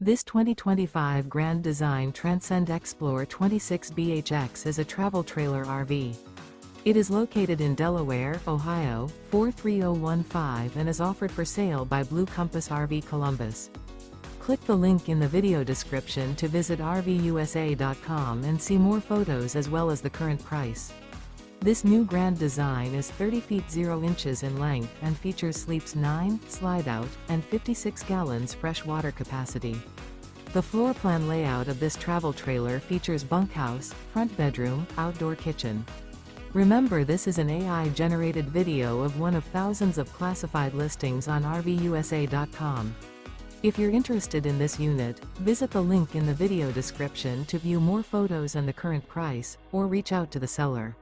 This 2025 Grand Design Transcend Xplor 26BHX is a travel trailer RV. It is located in Delaware, Ohio, 43015 and is offered for sale by Blue Compass RV Columbus. Click the link in the video description to visit RVUSA.com and see more photos as well as the current price. This new Grand Design is 30 feet 0 inches in length and features sleeps 9, slide-out, and 56 gallons fresh water capacity. The floor plan layout of this travel trailer features bunkhouse, front bedroom, outdoor kitchen. Remember, this is an AI-generated video of one of thousands of classified listings on RVUSA.com. If you're interested in this unit, visit the link in the video description to view more photos and the current price, or reach out to the seller.